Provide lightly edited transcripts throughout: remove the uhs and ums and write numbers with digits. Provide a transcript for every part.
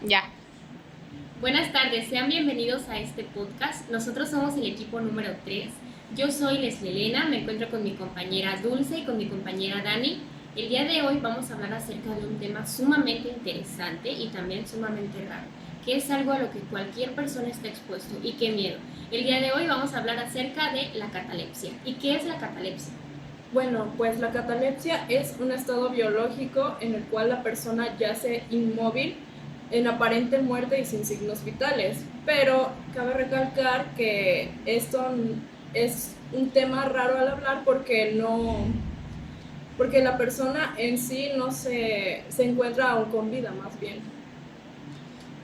Ya. Buenas tardes, sean bienvenidos a este podcast. Nosotros somos el equipo número 3. Yo soy Leslie Elena, me encuentro con mi compañera Dulce y con mi compañera Dani. El día de hoy vamos a hablar acerca de un tema sumamente interesante y también sumamente raro, que es algo a lo que cualquier persona está expuesto y qué miedo. El día de hoy vamos a hablar acerca de la catalepsia. ¿Y qué es la catalepsia? Bueno, pues la catalepsia es un estado biológico en el cual la persona yace inmóvil, en aparente muerte y sin signos vitales. Pero cabe recalcar que esto es un tema raro al hablar porque la persona en sí no se encuentra aún con vida, más bien.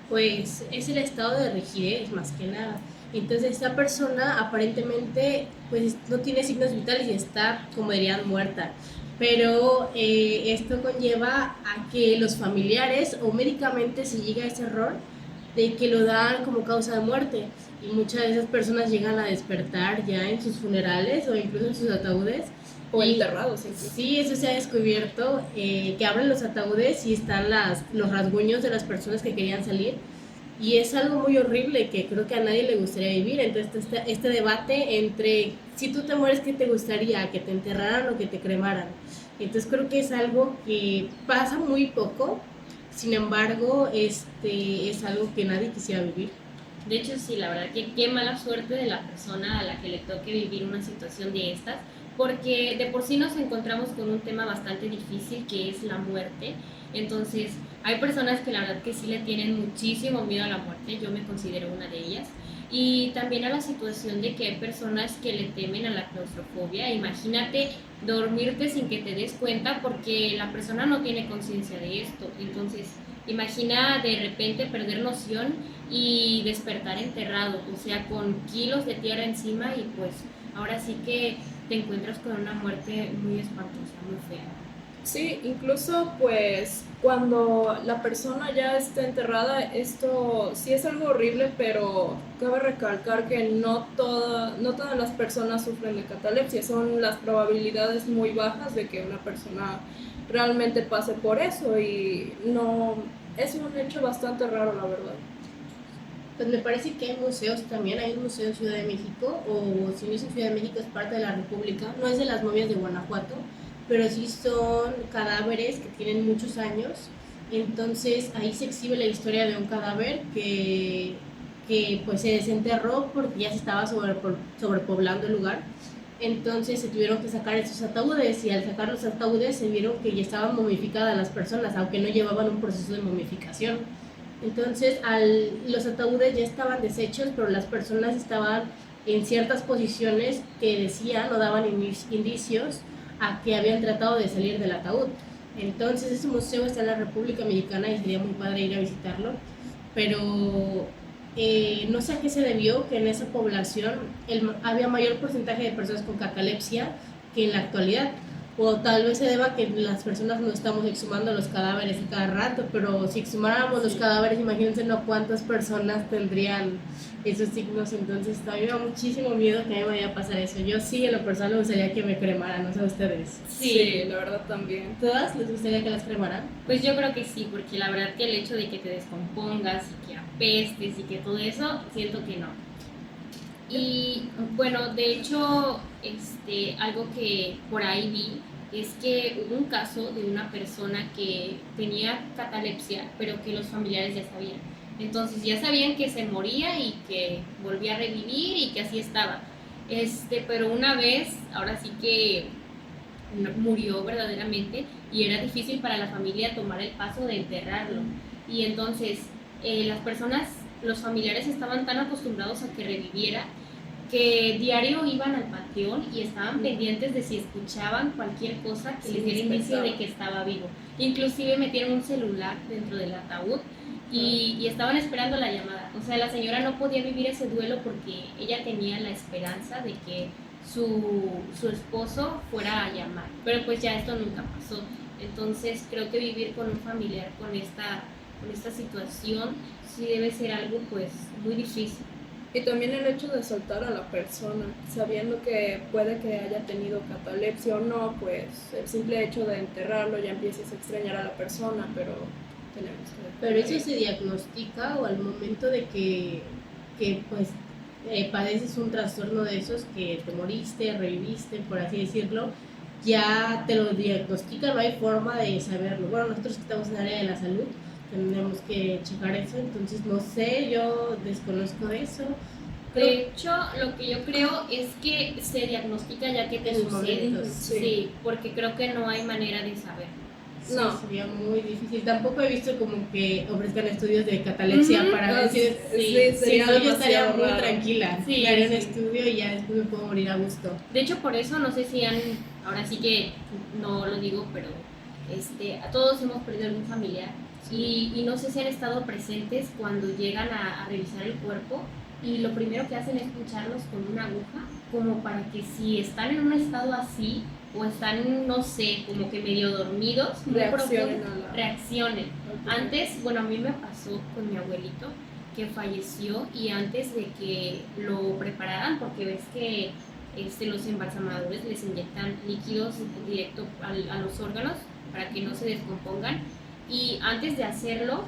Pues es el estado de rigidez más que nada. Entonces esta persona aparentemente pues no tiene signos vitales y está, como dirían, muerta. Pero esto conlleva a que los familiares o médicamente se llega a ese error de que lo dan como causa de muerte. Y muchas de esas personas llegan a despertar ya en sus funerales o incluso en sus ataúdes. O enterrados incluso. Sí, eso se ha descubierto, que abren los ataúdes y están los rasguños de las personas que querían salir. Y es algo muy horrible que creo que a nadie le gustaría vivir. Entonces este debate entre si tú te mueres, ¿qué te gustaría? ¿Que te enterraran o que te cremaran? Entonces creo que es algo que pasa muy poco. Sin embargo, es algo que nadie quisiera vivir. De hecho, sí, la verdad que qué mala suerte de la persona a la que le toque vivir una situación de estas, porque de por sí nos encontramos con un tema bastante difícil que es la muerte. Entonces, hay personas que la verdad que sí le tienen muchísimo miedo a la muerte, yo me considero una de ellas. Y también a la situación de que hay personas que le temen a la claustrofobia. Imagínate dormirte sin que te des cuenta porque la persona no tiene conciencia de esto. Entonces, imagina de repente perder noción y despertar enterrado, o sea, con kilos de tierra encima y pues ahora sí que te encuentras con una muerte muy espantosa, muy fea. Sí, incluso pues cuando la persona ya está enterrada, esto sí es algo horrible, pero cabe recalcar que no todas las personas sufren de catalepsia, son las probabilidades muy bajas de que una persona realmente pase por eso y no, es un hecho bastante raro, la verdad. Pues me parece que hay museos también, hay un museo en Ciudad de México, o si no es en Ciudad de México es parte de la República, no es de las momias de Guanajuato, pero sí son cadáveres que tienen muchos años. Entonces ahí se exhibe la historia de un cadáver que pues se desenterró porque ya se estaba sobrepoblando el lugar. Entonces se tuvieron que sacar esos ataúdes y al sacar los ataúdes se vieron que ya estaban momificadas las personas, aunque no llevaban un proceso de momificación. Entonces los ataúdes ya estaban deshechos, pero las personas estaban en ciertas posiciones que decían o daban indicios a que habían tratado de salir del ataúd. Entonces ese museo está en la República Mexicana y sería muy padre ir a visitarlo, pero no sé a qué se debió que en esa población había mayor porcentaje de personas con catalepsia que en la actualidad. O tal vez se deba a que las personas no estamos exhumando los cadáveres a cada rato, pero si exhumáramos los cadáveres, imagínense no cuántas personas tendrían esos signos. Entonces a mí me da muchísimo miedo que a mí me vaya a pasar eso. Yo sí, en lo personal, me gustaría que me cremaran, no sé a ustedes. Sí, la verdad también. ¿Todas les gustaría que las cremaran? Pues yo creo que sí, porque la verdad que el hecho de que te descompongas y que apestes y que todo eso, siento que no. Y bueno, de hecho, algo que por ahí vi es que hubo un caso de una persona que tenía catalepsia, pero que los familiares ya sabían. Entonces ya sabían que se moría y que volvía a revivir y que así estaba. Pero una vez, ahora sí que murió verdaderamente y era difícil para la familia tomar el paso de enterrarlo. Y entonces las personas, los familiares estaban tan acostumbrados a que reviviera que diario iban al panteón y estaban pendientes de si escuchaban cualquier cosa que les diera indicio de que estaba vivo. Inclusive metieron un celular dentro del ataúd y estaban esperando la llamada. O sea, la señora no podía vivir ese duelo porque ella tenía la esperanza de que su esposo fuera a llamar. Pero pues ya esto nunca pasó. Entonces creo que vivir con un familiar con esta situación sí debe ser algo pues muy difícil. Y también el hecho de soltar a la persona, sabiendo que puede que haya tenido catalepsia o no, pues el simple hecho de enterrarlo ya empiezas a extrañar a la persona, pero tenemos que Pero eso se diagnostica o al momento de que pues padeces un trastorno de esos que te moriste, reviviste, por así decirlo, ya te lo diagnostican, no hay forma de saberlo. Bueno, nosotros que estamos en el área de la salud tenemos que checar eso, entonces no sé, yo desconozco de eso. De hecho, lo que yo creo es que se diagnostica ya que te En sucede. momentos, Sí, porque creo que no hay manera de saber. Sí, No. sería muy difícil. Tampoco he visto como que ofrezcan estudios de catalepsia Ujú. para decir, Sí, si sería no, yo estaría demasiado muy raro. tranquila. Sí, Me haré un sí. estudio y ya después me puedo morir a gusto. De hecho, por eso no sé si han, ahora sí que no lo digo, pero a todos hemos perdido algún familiar y no sé si han estado presentes cuando llegan a revisar el cuerpo y lo primero que hacen es pincharlos con una aguja, como para que si están en un estado así o están, no sé, como que medio dormidos, muy Reaccionen profundo, a la- reaccionen. Antes, bueno, a mí me pasó con mi abuelito que falleció y antes de que lo prepararan, porque ves que los embalsamadores les inyectan líquidos directo a los órganos para que no se descompongan y antes de hacerlo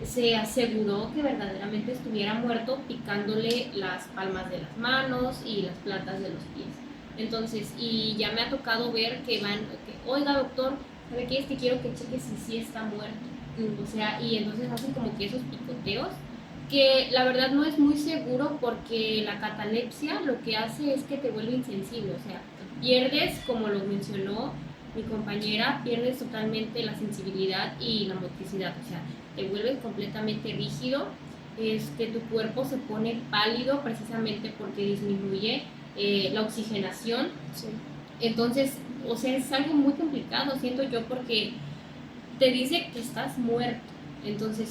se aseguró que verdaderamente estuviera muerto picándole las palmas de las manos y las plantas de los pies. Entonces, y ya me ha tocado ver que van, oiga doctor, ¿sabe qué? Es que quiero que cheque si sí está muerto. O sea, y entonces hacen como que esos picoteos, que la verdad no es muy seguro porque la catalepsia lo que hace es que te vuelve insensible, o sea, pierdes, como lo mencionó mi compañera, pierdes totalmente la sensibilidad y la motricidad, o sea, te vuelves completamente rígido, tu cuerpo se pone pálido precisamente porque disminuye la oxigenación, Sí. entonces, o sea, es algo muy complicado, siento yo, porque te dice que estás muerto, entonces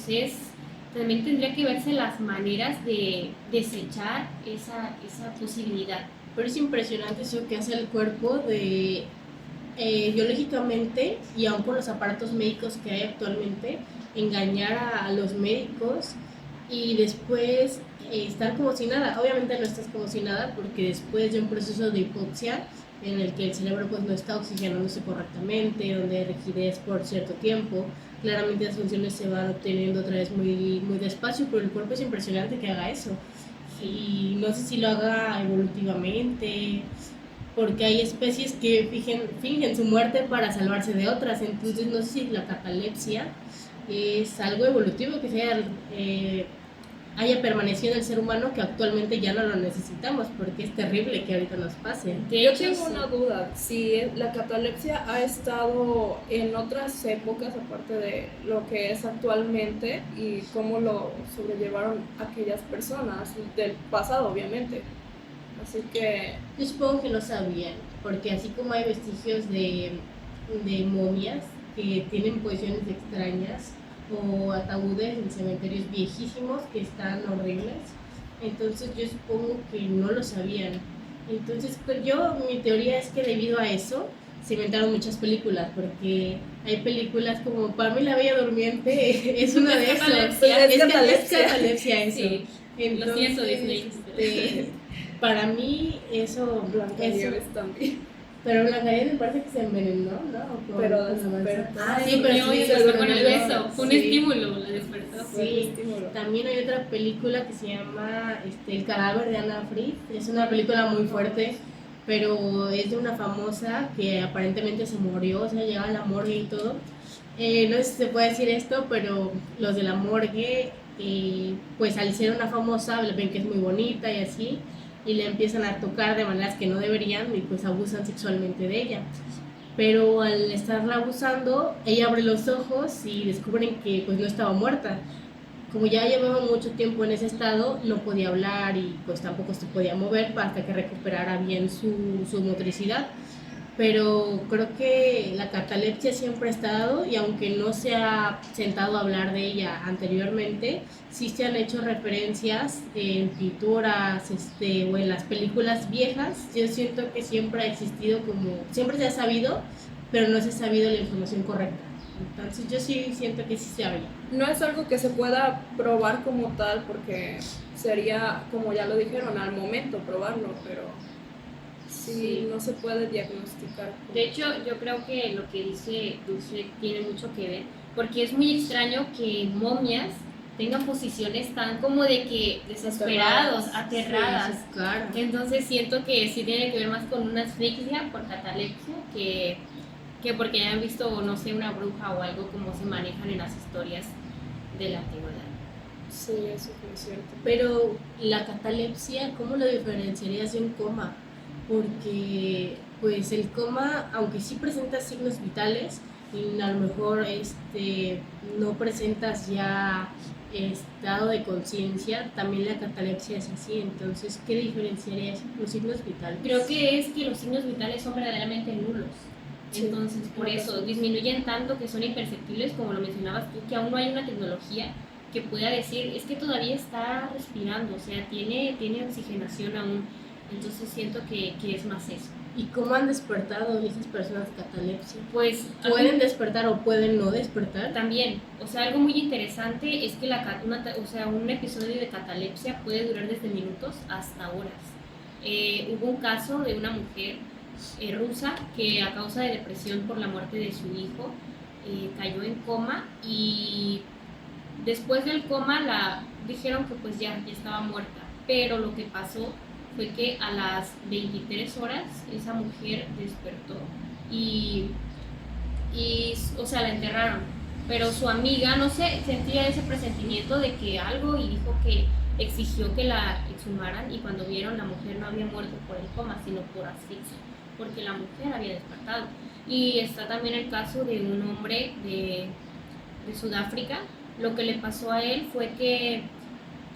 también tendría que verse las maneras de desechar esa posibilidad. Pero es impresionante eso que hace el cuerpo de biológicamente y aún con los aparatos médicos que hay actualmente, engañar a los médicos y después estar como si nada. Obviamente no estás como si nada porque después de un proceso de hipoxia en el que el cerebro pues no está oxigenándose correctamente, donde hay rigidez por cierto tiempo, claramente las funciones se van obteniendo otra vez muy, muy despacio, pero el cuerpo es impresionante que haga eso. Y no sé si lo haga evolutivamente, porque hay especies que fingen su muerte para salvarse de otras, entonces no sé si la catalepsia es algo evolutivo que haya permanecido en el ser humano, que actualmente ya no lo necesitamos, porque es terrible que ahorita nos pase. Yo tengo una duda, si la catalepsia ha estado en otras épocas aparte de lo que es actualmente y cómo lo sobrellevaron aquellas personas del pasado, obviamente. Así que Yo supongo que no sabían, porque así como hay vestigios de momias que tienen posiciones extrañas o ataúdes en cementerios viejísimos que están horribles, entonces yo supongo que no lo sabían. Entonces pues mi teoría es que debido a eso se inventaron muchas películas, porque hay películas como Para mí la Bella Durmiente es una de esas. Catalepsia. Es catalepsia eso. Sí, lo siento, Disney. Para mí eso, Blancanieves también. pero Blancanieves me parece que se envenenó, ¿no? Pero sí, pero Yo sí, se se con el durmió. beso, fue un Sí. estímulo, la despertó. Sí, también hay otra película que se llama El cadáver de Anna Fried. Es una película muy fuerte, pero es de una famosa que aparentemente se murió, o sea, llega a la morgue y todo. No sé si se puede decir esto, pero los de la morgue, pues al ser una famosa, ven que es muy bonita y así, y le empiezan a tocar de maneras que no deberían y pues abusan sexualmente de ella. Pero al estarla abusando, ella abre los ojos y descubren que pues no estaba muerta. Como ya llevaba mucho tiempo en ese estado, no podía hablar y pues tampoco se podía mover hasta que recuperara bien su motricidad. Pero creo que la catalepsia siempre ha estado, y aunque no se ha sentado a hablar de ella anteriormente, sí se han hecho referencias en pinturas o en las películas viejas. Yo siento que siempre ha existido, siempre se ha sabido, pero no se ha sabido la información correcta. Entonces yo sí siento que sí se habla. No es algo que se pueda probar como tal porque sería, como ya lo dijeron, al momento probarlo, pero sí, no se puede diagnosticar. De hecho, yo creo que lo que dice Dulce tiene mucho que ver, porque es muy extraño que momias tengan posiciones tan como de que desesperados, aterradas. Sí, su cara. Entonces siento que sí tiene que ver más con una asfixia por catalepsia que porque hayan visto, no sé, una bruja o algo como se manejan en las historias de la antigüedad. Sí, eso es cierto. Pero la catalepsia, ¿cómo lo diferenciarías de un coma? Porque pues el coma, aunque sí presenta signos vitales, y a lo mejor no presentas ya estado de conciencia, también la catalepsia es así. Entonces, ¿qué diferenciarías los signos vitales? Creo que es que los signos vitales son verdaderamente nulos. Sí, Entonces, por eso disminuyen tanto que son imperceptibles, como lo mencionabas tú, que aún no hay una tecnología que pueda decir, es que todavía está respirando, o sea, tiene oxigenación aún. Entonces siento que es más eso. ¿Y cómo han despertado esas personas de catalepsia? Pues ¿Pueden despertar o pueden no despertar? también, o sea, algo muy interesante es que un episodio de catalepsia puede durar desde minutos hasta horas. Hubo un caso de una mujer rusa que a causa de depresión por la muerte de su hijo cayó en coma, y después del coma dijeron que pues ya estaba muerta, pero lo que pasó fue que a las 23 horas esa mujer despertó y o sea, la enterraron, pero su amiga, no sé, sentía ese presentimiento de que algo, y dijo que exigió que la exhumaran, y cuando vieron, la mujer no había muerto por el coma, sino por asfixia, porque la mujer había despertado. Y está también el caso de un hombre de Sudáfrica. Lo que le pasó a él fue que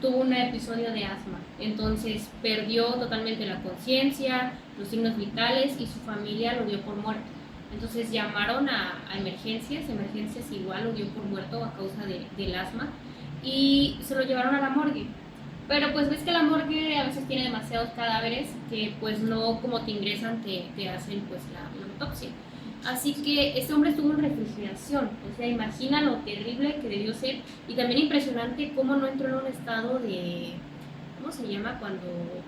tuvo un episodio de asma, entonces perdió totalmente la conciencia, los signos vitales, y su familia lo dio por muerto. Entonces llamaron a emergencias igual lo dio por muerto a causa del asma, y se lo llevaron a la morgue. Pero pues ves que la morgue a veces tiene demasiados cadáveres que pues no, como te ingresan, te hacen pues la autopsia. Así que este hombre estuvo en refrigeración, o sea, imagina lo terrible que debió ser, y también impresionante cómo no entró en un estado de, ¿cómo se llama?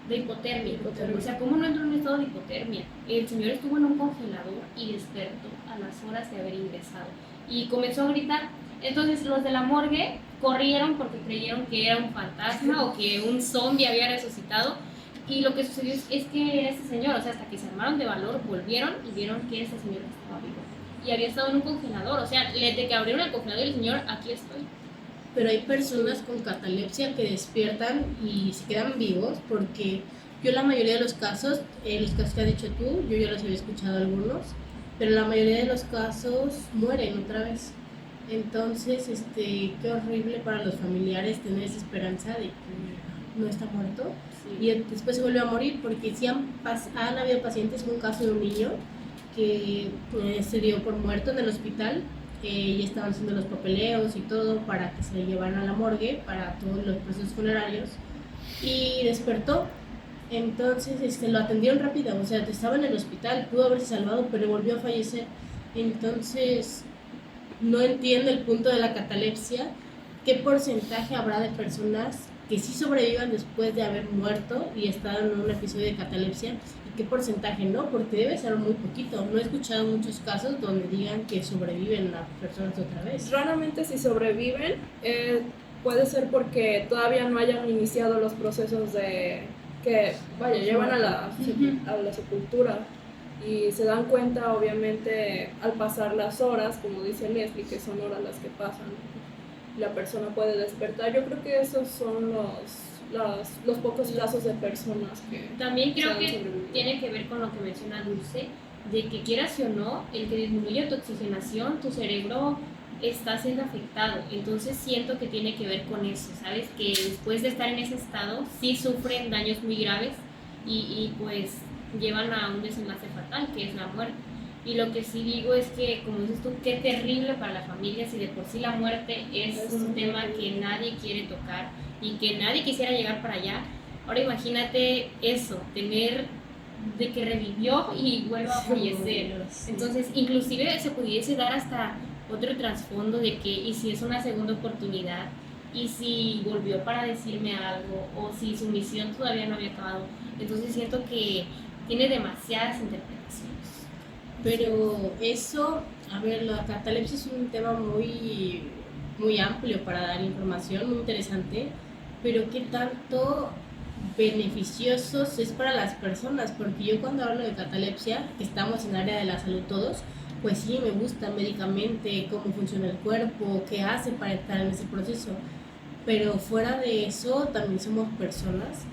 De hipotermia. O sea, cómo no entró en un estado de hipotermia. El señor estuvo en un congelador y despertó a las horas de haber ingresado y comenzó a gritar. Entonces los de la morgue corrieron porque creyeron que era un fantasma o que un zombie había resucitado. Y lo que sucedió es que era este señor, o sea, hasta que se armaron de valor, volvieron y vieron que ese señor estaba vivo. Y había estado en un congelador, o sea, desde que abrieron el congelador, el señor, aquí estoy. Pero hay personas con catalepsia que despiertan y se quedan vivos, porque yo la mayoría de los casos que has dicho tú, yo ya los había escuchado algunos, pero la mayoría de los casos mueren otra vez. Entonces, qué horrible para los familiares tener esa esperanza de que no está muerto. Sí. Y después se vuelve a morir, porque sí han habido pacientes, un caso de un niño que se dio por muerto en el hospital, ya estaban haciendo los papeleos y todo para que se le llevaran a la morgue para todos los procesos funerarios, y despertó. Entonces lo atendieron rápido, o sea, estaba en el hospital, pudo haberse salvado, pero volvió a fallecer. Entonces no entiendo el punto de la catalepsia. ¿Qué porcentaje habrá de personas que sí sobrevivan después de haber muerto y estado en un episodio de catalepsia? ¿Y qué porcentaje no? Porque debe ser muy poquito. No he escuchado muchos casos donde digan que sobreviven las personas otra vez. Raramente, si sobreviven, puede ser porque todavía no hayan iniciado los procesos de que, llevan a la sepultura, y se dan cuenta, obviamente, al pasar las horas, como dice Leslie, que son horas las que pasan, la persona puede despertar. Yo creo que esos son los pocos casos de personas que también creo que tiene que ver con lo que menciona Dulce, de que quieras o no, el que disminuye tu oxigenación, tu cerebro está siendo afectado. Entonces siento que tiene que ver con eso, ¿sabes? Que después de estar en ese estado sí sufren daños muy graves y pues llevan a un desenlace fatal, que es la muerte. Y lo que sí digo es que, como dices tú, qué terrible para la familia, si de por sí la muerte es un tema que nadie quiere tocar y que nadie quisiera llegar para allá. Ahora imagínate eso, tener de que revivió y vuelva a fallecer. Entonces, inclusive se pudiese dar hasta otro trasfondo de que, y si es una segunda oportunidad, y si volvió para decirme algo, o si su misión todavía no había acabado. Entonces siento que tiene demasiadas interpretaciones. Pero eso, a ver, la catalepsia es un tema muy, muy amplio para dar información, muy interesante, pero ¿qué tanto beneficiosos es para las personas? Porque yo cuando hablo de catalepsia, que estamos en área de la salud todos, pues sí, me gusta médicamente cómo funciona el cuerpo, qué hace para estar en ese proceso, pero fuera de eso también somos personas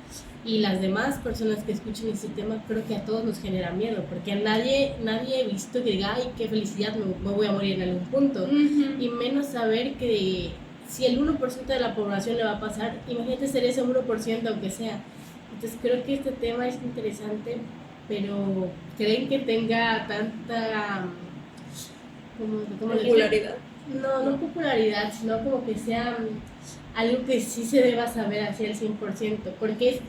y las demás personas que escuchen este tema creo que a todos nos genera miedo, porque a nadie he visto que diga, ay, qué felicidad, me voy a morir en algún punto, y menos saber que si el 1% de la población le va a pasar, imagínate ser ese 1% aunque sea. Entonces creo que este tema es interesante, pero ¿creen que tenga tanta ¿cómo le digo? Popularidad. No popularidad, sino como que sea algo que sí se deba saber así al 100%, porque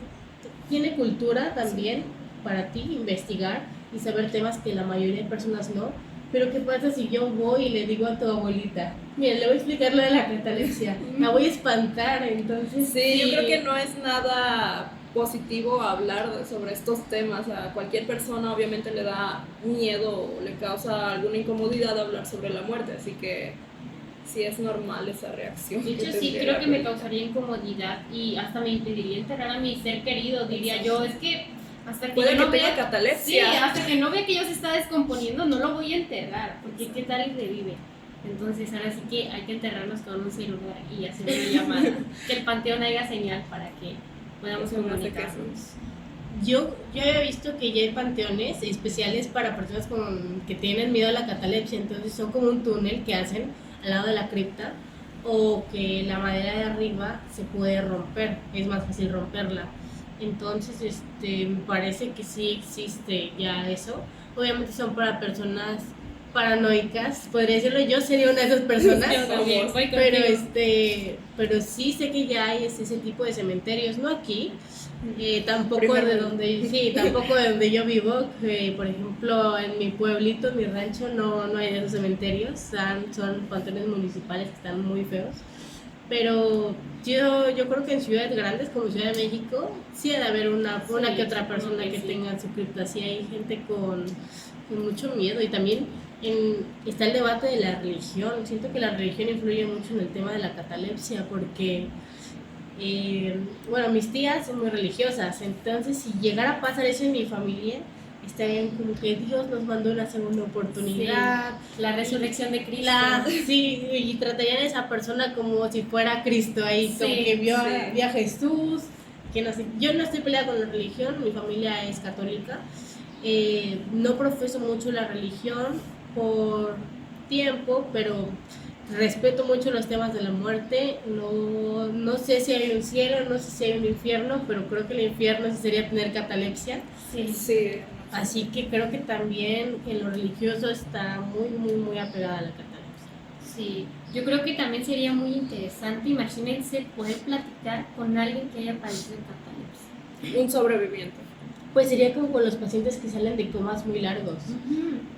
tiene cultura también para ti investigar y saber temas que la mayoría de personas no. Pero ¿qué pasa si yo voy y le digo a tu abuelita, mira, le voy a explicar lo de la catalepsia, la voy a espantar? Entonces Sí, yo creo que no es nada positivo hablar sobre estos temas. A cualquier persona obviamente le da miedo o le causa alguna incomodidad hablar sobre la muerte, así que sí es normal esa reacción. De hecho, sí, creo que me causaría incomodidad y hasta me impediría enterrar a mi ser querido, diría yo. Es que hasta que puede yo que no tenga vea, catalepsia. sí, hasta que no vea que ya se está descomponiendo, no lo voy a enterrar, porque qué tal y revive. Entonces, ahora sí que hay que enterrarnos con un celular y hacer una llamada. Que el panteón haga señal para que podamos Eso me hace comunicarnos. yo he visto que ya hay panteones especiales para personas que tienen miedo a la catalepsia, entonces son como un túnel que hacen al lado de la cripta, o que la madera de arriba se puede romper, es más fácil romperla. Entonces, me parece que sí existe ya eso. Obviamente son para personas paranoicas, podría decirlo, yo sería una de esas personas. Yo también, voy pero contigo. pero sí sé que ya hay ese tipo de cementerios, no aquí, tampoco de donde tampoco de donde yo vivo, por ejemplo en mi pueblito, en mi rancho no hay de esos cementerios, son panteones municipales que están muy feos. Pero yo creo que en ciudades grandes como Ciudad de México sí ha de haber una que otra persona que sí. tenga su cripta. Sí hay gente con mucho miedo, y también está el debate de la religión. Siento que la religión influye mucho en el tema de la catalepsia, porque bueno, mis tías son muy religiosas, entonces si llegara a pasar eso en mi familia, estarían como que Dios nos mandó una segunda oportunidad. Sí, la resurrección de Cristo. Sí, y tratarían a esa persona como si fuera Cristo ahí, Sí, como que vio sí. a Jesús, que no sé. Yo no estoy peleada con la religión, mi familia es católica, no profeso mucho la religión por tiempo, pero respeto mucho los temas de la muerte. No sé si hay un cielo, no sé si hay un infierno, pero creo que el infierno sí sería tener catalepsia. Sí. Sí. Así que creo que también en lo religioso está muy apegada a la catalepsia. Sí, yo creo que también sería muy interesante, imagínense, poder platicar con alguien que haya padecido catalepsia. Un sobreviviente. Pues sería como con los pacientes que salen de comas muy largos.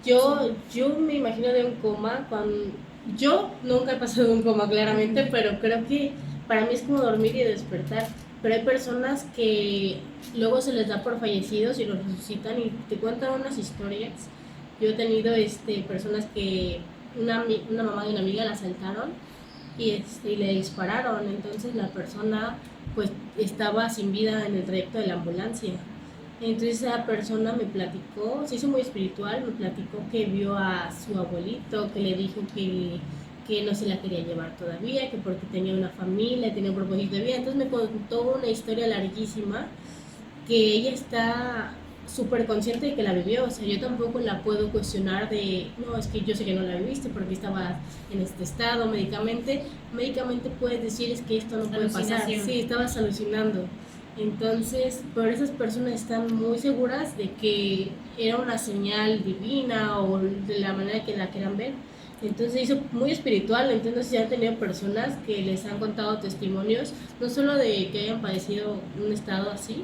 Yo me imagino de un coma cuando... Yo nunca he pasado un coma claramente, pero creo que para mí es como dormir y despertar. Pero hay personas que luego se les da por fallecidos y los resucitan y te cuentan unas historias. Yo he tenido personas que una mamá de una amiga la asaltaron y le dispararon. Entonces la persona pues estaba sin vida en el trayecto de la ambulancia. Entonces esa persona me platicó, se hizo muy espiritual, me platicó que vio a su abuelito, que le dijo que no se la quería llevar todavía, que porque tenía una familia, tenía un propósito de vida. Entonces me contó una historia larguísima, que ella está súper consciente de que la vivió. O sea, yo tampoco la puedo cuestionar de, no, es que yo sé que no la viviste porque estabas en este estado. Médicamente puedes decir, es que esto no puede pasar. Sí, estabas alucinando. Entonces, pero esas personas están muy seguras de que era una señal divina o de la manera que la quieran ver. Entonces se hizo muy espiritual. Entonces ya han tenido personas que les han contado testimonios, no solo de que hayan padecido un estado así,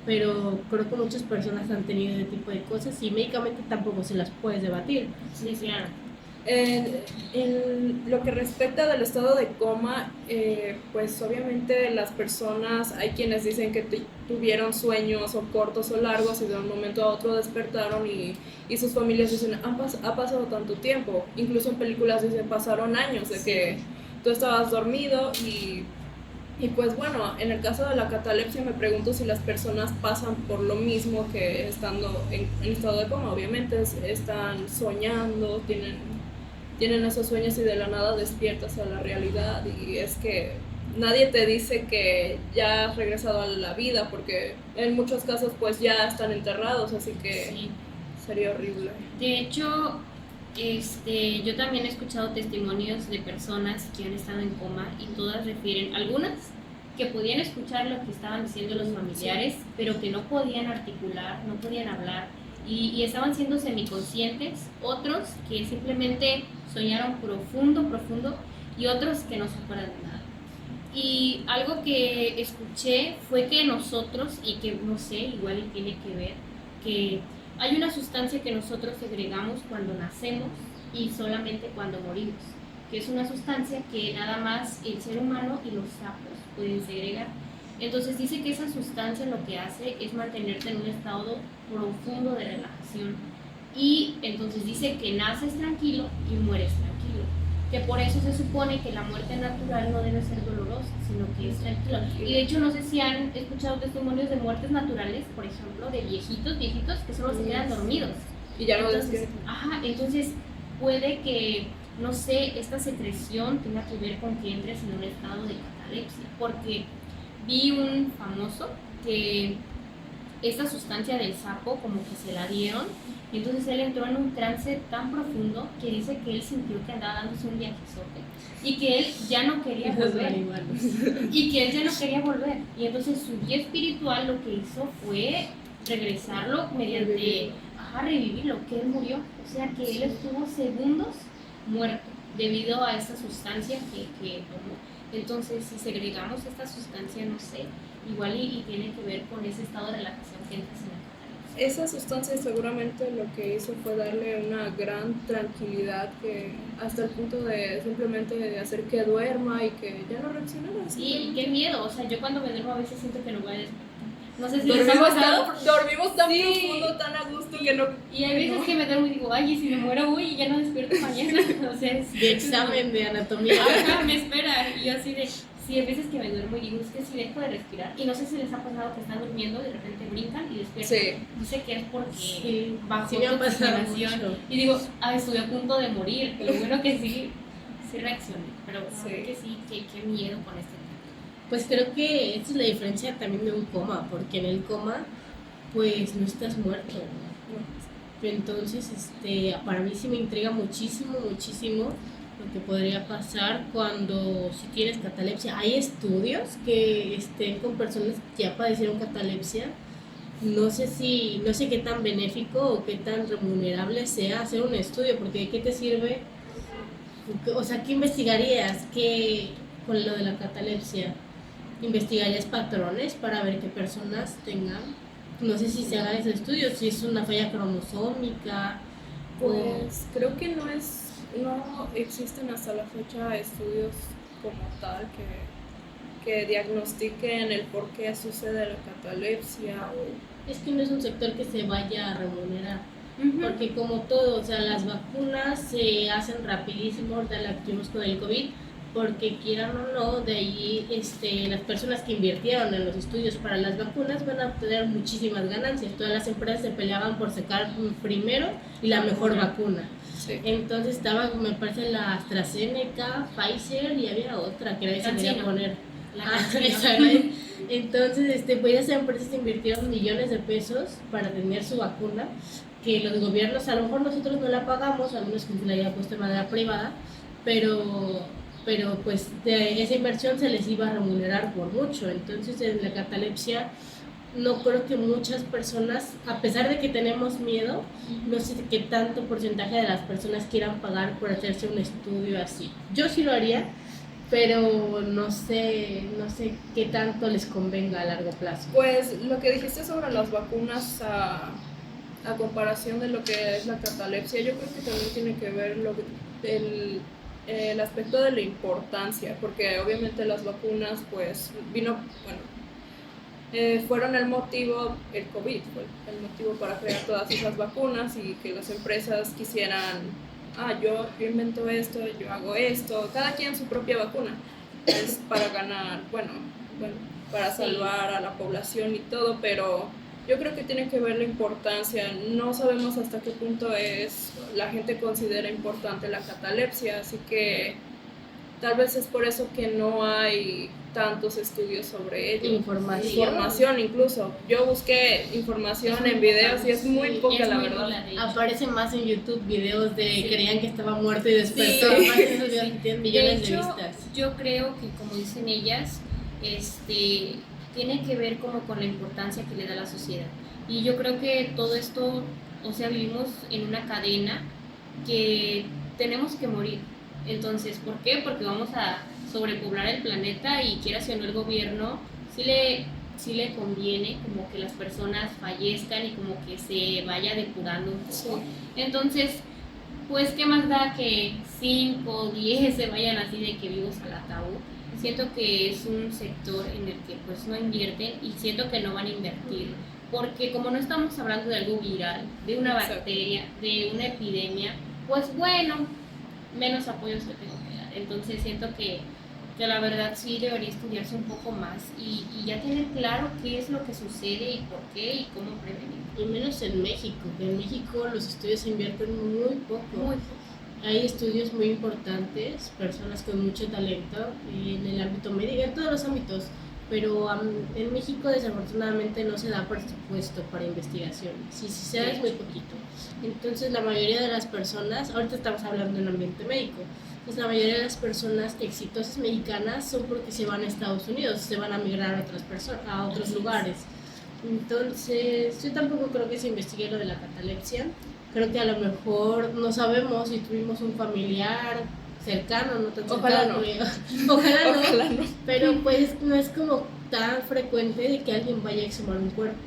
pero creo que muchas personas han tenido ese tipo de cosas y médicamente tampoco se las puedes debatir. Sí, claro. lo que respecta del estado de coma, pues obviamente las personas, hay quienes dicen que tuvieron sueños o cortos o largos y de un momento a otro despertaron y sus familias dicen, ha pasado tanto tiempo. Incluso en películas dicen, pasaron años de que tú estabas dormido y pues bueno, en el caso de la catalepsia me pregunto si las personas pasan por lo mismo que estando en estado de coma. Obviamente están soñando, tienen esos sueños y de la nada despiertas a la realidad, y es que nadie te dice que ya has regresado a la vida, porque en muchos casos pues ya están enterrados, así que Sí. sería horrible. De hecho, yo también he escuchado testimonios de personas que han estado en coma y todas refieren, algunas que podían escuchar lo que estaban diciendo los familiares, pero que no podían articular, no podían hablar y estaban siendo semiconscientes, otros que simplemente soñaron profundo y otros que no se acuerdan de nada. Y algo que escuché fue que nosotros, y que no sé, igual y tiene que ver, que hay una sustancia que nosotros segregamos cuando nacemos y solamente cuando morimos, que es una sustancia que nada más el ser humano y los sapos pueden segregar. Entonces dice que esa sustancia lo que hace es mantenerte en un estado profundo de relajación. Y entonces dice que naces tranquilo y mueres tranquilo. Que por eso se supone que la muerte natural no debe ser dolorosa, sino que es tranquila. Y de hecho no sé si han escuchado testimonios de muertes naturales, por ejemplo, de viejitos que solo se quedan dormidos. Y ya no Entonces, despiertan. ajá, entonces puede que, no sé, esta secreción tenga que ver con que entres en un estado de catalepsia, porque vi un famoso que esta sustancia del sapo como que se la dieron y entonces él entró en un trance tan profundo que dice que él sintió que andaba dándose un viajezote y que él ya no quería volver y entonces su guía espiritual lo que hizo fue regresarlo mediante revivirlo, que él murió, o sea que él estuvo segundos muerto debido a esta sustancia que tomó. Entonces si segregamos esta sustancia, no sé, igual y tiene que ver con ese estado de relajación que entras en la catalepsia. Esa sustancia seguramente lo que hizo fue darle una gran tranquilidad, que hasta el punto de simplemente de hacer que duerma y que ya no reaccionara. Sí, y qué miedo, o sea, yo cuando me duermo a veces siento que no voy a despertar. No sé si les ha Dormimos pasado. tan Sí. profundo, tan a gusto que no. Y hay veces que me duermo y digo, ay, y si me muero hoy y ya no despierto mañana. O sea, De examen de anatomía. Ajá, me espera. Y yo así de, sí, hay veces que me duermo y digo, es que si dejo de respirar. Y no sé si les ha pasado que están durmiendo y de repente brincan y despiertan. Sí. Dice que es porque Sí, bajó sí me ha tu pasado oxigenación. mucho. Y digo, ay, estuve a punto de morir. Pero bueno que sí reaccioné. Pero Sí. que sí, qué miedo con este tema. Pues creo que esa es la diferencia también de un coma, porque en el coma, pues no estás muerto, ¿no? Entonces, para mí sí me intriga muchísimo lo que podría pasar cuando si tienes catalepsia. Hay estudios que estén con personas que ya padecieron catalepsia. No sé qué tan benéfico o qué tan remunerable sea hacer un estudio, porque ¿de qué te sirve? O sea, ¿qué investigarías? ¿Qué con lo de la catalepsia? ¿Investigarías patrones para ver qué personas tengan? No sé si se hagan esos estudios, si es una falla cromosómica. Pues creo que no existen hasta la fecha estudios como tal que diagnostiquen el por qué sucede la catalepsia. Es que no es un sector que se vaya a remunerar, porque como todo, o sea, las vacunas se hacen rapidísimo, ahorita la que tuvimos con el COVID, porque quieran o no, de ahí las personas que invirtieron en los estudios para las vacunas van a obtener muchísimas ganancias. Todas las empresas se peleaban por sacar primero y la mejor vacuna. Sí. Entonces estaba, me parece, la AstraZeneca, Pfizer y había otra que nadie se quería poner. Esa era. Entonces, pues esas empresas invirtieron millones de pesos para tener su vacuna, que los gobiernos, a lo mejor nosotros no la pagamos, a menos que se la haya puesto de manera privada, pero pues de esa inversión se les iba a remunerar por mucho. Entonces en la catalepsia no creo que muchas personas, a pesar de que tenemos miedo, no sé qué tanto porcentaje de las personas quieran pagar por hacerse un estudio así. Yo sí lo haría, pero no sé qué tanto les convenga a largo plazo. Pues lo que dijiste sobre las vacunas a comparación de lo que es la catalepsia, yo creo que también tiene que ver el aspecto de la importancia, porque obviamente las vacunas, pues, fueron el motivo, el COVID fue el motivo para crear todas esas vacunas y que las empresas quisieran, yo invento esto, yo hago esto, cada quien su propia vacuna, es para ganar, para salvar a la población y todo, pero yo creo que tiene que ver la importancia. No sabemos hasta qué punto la gente considera importante la catalepsia, así que tal vez es por eso que no hay tantos estudios sobre ello. Información incluso. Yo busqué información en videos y es muy poca, la verdad. Aparece más en YouTube videos de creían que estaba muerto y despertó. Tienen millones de vistas. Yo creo que, como dicen ellas, tiene que ver como con la importancia que le da la sociedad. Y yo creo que todo esto, o sea, vivimos en una cadena que tenemos que morir. Entonces, ¿por qué? Porque vamos a sobrepoblar el planeta y quiera si o no el gobierno, sí le conviene como que las personas fallezcan y como que se vaya depurando un poco. Entonces, pues, ¿qué más da que 5 o 10 se vayan así de que vivos al ataúd? Siento que es un sector en el que pues no invierten y siento que no van a invertir, porque como no estamos hablando de algo viral, de una bacteria, de una epidemia, pues bueno, menos apoyo se tengo que dar. Entonces siento que la verdad sí debería estudiarse un poco más y ya tener claro qué es lo que sucede y por qué y cómo prevenir. Y menos en México, que en México los estudios se invierten muy poco. Muy poco. Hay estudios muy importantes, personas con mucho talento en el ámbito médico, en todos los ámbitos, pero en México desafortunadamente no se da presupuesto para investigación. Si se da es muy poquito. Entonces la mayoría de las personas, ahorita estamos hablando en ambiente médico, pues la mayoría de las personas exitosas mexicanas son porque se van a Estados Unidos, se van a migrar a otros lugares. Entonces yo tampoco creo que se investigue lo de la catalepsia. Creo que a lo mejor no sabemos si tuvimos un familiar cercano, no tan cercano. Ojalá no. Pero pues no es como tan frecuente de que alguien vaya a exhumar un cuerpo.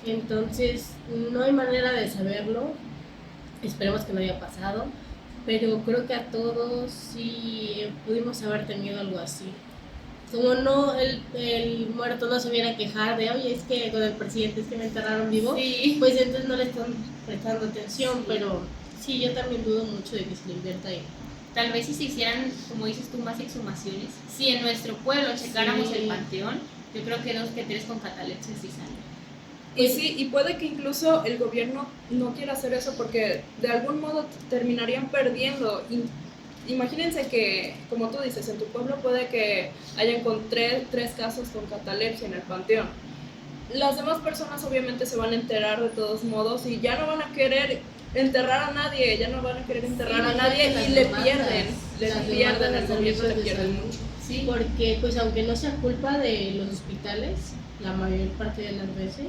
Entonces no hay manera de saberlo. Esperemos que no haya pasado. Pero creo que a todos sí pudimos haber tenido algo así. Como no, el muerto no se viene a quejar de, oye, es que con el presidente es que me enterraron vivo, pues entonces no le están prestando atención, pero sí, yo también dudo mucho de que se le invierta ahí. Tal vez si se hicieran, como dices tú, más exhumaciones, si en nuestro pueblo checáramos el panteón, yo creo que 2 que 3 con catalepsia sí salen. Y puede que incluso el gobierno no quiera hacer eso porque de algún modo terminarían perdiendo. Imagínense que, como tú dices, en tu pueblo puede que hayan con 3 casos con catalepsia en el panteón. Las demás personas obviamente se van a enterar de todos modos y ya no van a querer enterrar a nadie, y le pierden al gobierno, le pierden mucho. Sí, porque pues aunque no sea culpa de los hospitales, la mayor parte de las veces,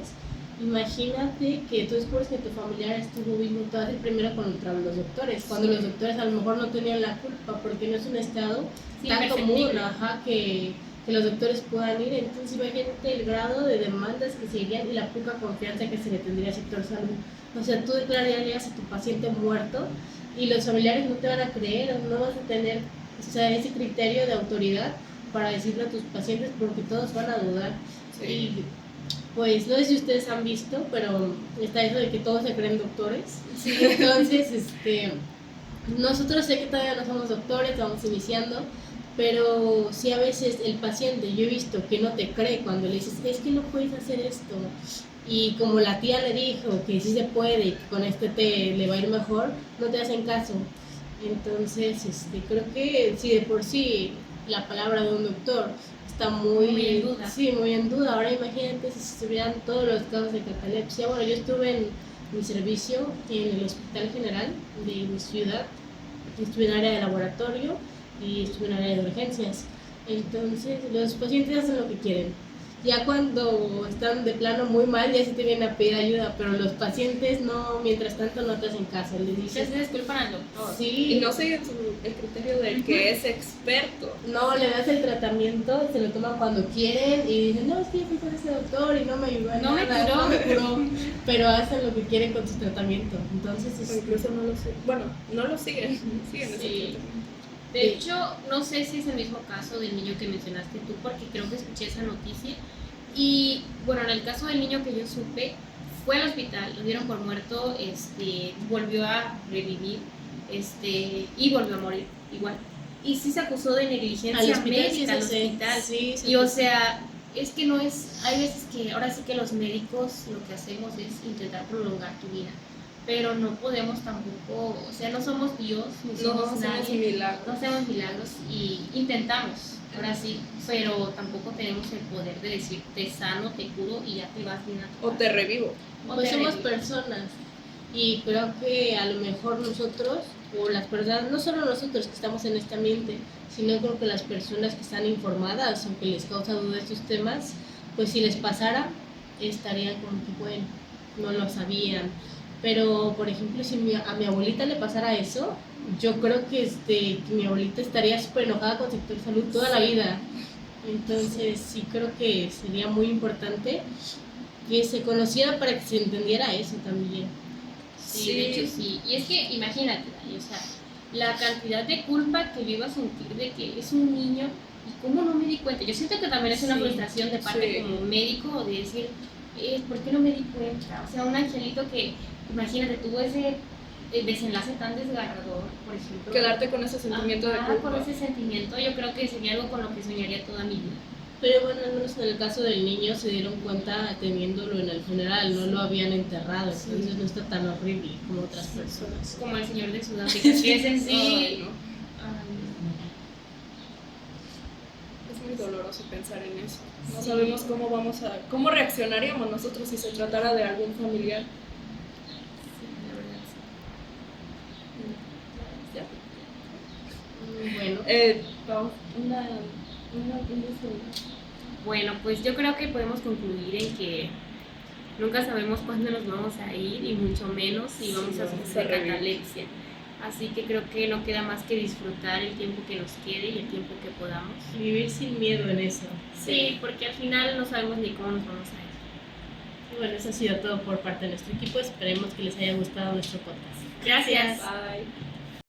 imagínate que tú descubres que tu familiar estuvo vivo, tú vas el primero contra los doctores, cuando los doctores a lo mejor no tenían la culpa, porque no es un estado tan común, que los doctores puedan ir. Entonces imagínate el grado de demandas que se irían y la poca confianza que se le tendría al sector salud. O sea, tú declararías a tu paciente muerto y los familiares no te van a creer, no vas a tener ese criterio de autoridad para decirle a tus pacientes porque todos van a dudar. Sí. Y pues no sé si ustedes han visto, pero está eso de que todos se creen doctores. Sí. Entonces, nosotros sé que todavía no somos doctores, vamos iniciando, pero sí a veces el paciente, yo he visto que no te cree cuando le dices, es que no puedes hacer esto. Y como la tía le dijo que sí se puede y que con le va a ir mejor, no te hacen caso. Entonces, creo que si de por sí la palabra de un doctor está muy en duda. Sí, muy en duda. Ahora imagínate si se vieran todos los casos de catalepsia. Bueno, yo estuve en mi servicio en el Hospital General de mi ciudad, estuve en área de laboratorio y estuve en área de urgencias. Entonces, los pacientes hacen lo que quieren. Ya cuando están de plano muy mal, ya sí te vienen a pedir ayuda, pero los pacientes no, mientras tanto no te hacen caso. Les dices, se disculpan al doctor. Sí. Y no siguen el criterio del que es experto. No, le das el tratamiento, se lo toman cuando quieren y dicen, no, es que yo fui con ese doctor y no me ayudó en nada. No me curó, pero hacen lo que quieren con su tratamiento. Entonces, incluso no lo siguen. Siguen ese tratamiento. De hecho, no sé si es el mismo caso del niño que mencionaste tú, porque creo que escuché esa noticia. Y bueno, en el caso del niño que yo supe, fue al hospital, lo dieron por muerto, volvió a revivir, y volvió a morir igual. Y sí se acusó de negligencia médica al hospital. Sí, y o sea, es que no es, hay veces que ahora sí que los médicos lo que hacemos es intentar prolongar tu vida, pero no podemos tampoco, o sea, no somos Dios, ni somos nadie, no hacemos milagros y intentamos, ahora sí, pero tampoco tenemos el poder de decir te sano, te curo y ya te vas bien a tu O casa. te revivo. Pues somos personas y creo que a lo mejor nosotros o las personas, no solo nosotros que estamos en este ambiente, sino creo que las personas que están informadas o que les causa duda estos temas, pues si les pasara estarían como que bueno, no lo sabían. Pero por ejemplo, si a mi abuelita le pasara eso, yo creo que mi abuelita estaría súper enojada con sector salud toda la vida. Entonces sí creo que sería muy importante que se conociera para que se entendiera eso también. Sí, de hecho sí. Y es que imagínate, Dani, o sea, la cantidad de culpa que yo iba a sentir de que es un niño y cómo no me di cuenta. Yo siento que también es una frustración de parte como médico de decir, ¿por qué no me di cuenta? O sea, un angelito que, imagínate, tuvo ese desenlace tan desgarrador, por ejemplo. Quedarte con ese sentimiento de culpa. Con ese sentimiento, yo creo que sería algo con lo que soñaría toda mi vida. Pero bueno, al menos en el caso del niño se dieron cuenta teniéndolo en el funeral, no lo habían enterrado, entonces no está tan horrible como otras personas. Como el señor de Sudáfrica, que es en sí. Ay, no. Es muy doloroso pensar en eso. No sabemos cómo reaccionaríamos nosotros si se tratara de algún familiar. Sí, la verdad, sí. Bueno, Vamos, Bueno, pues yo creo que podemos concluir en que nunca sabemos cuándo nos vamos a ir y mucho menos si vamos a sufrir de catalepsia. Así que creo que no queda más que disfrutar el tiempo que nos quede y el tiempo que podamos. y vivir sin miedo en eso. Sí, porque al final no sabemos ni cómo nos vamos a ir. Y bueno, eso ha sido todo por parte de nuestro equipo, esperemos que les haya gustado nuestro podcast. Gracias. Bye.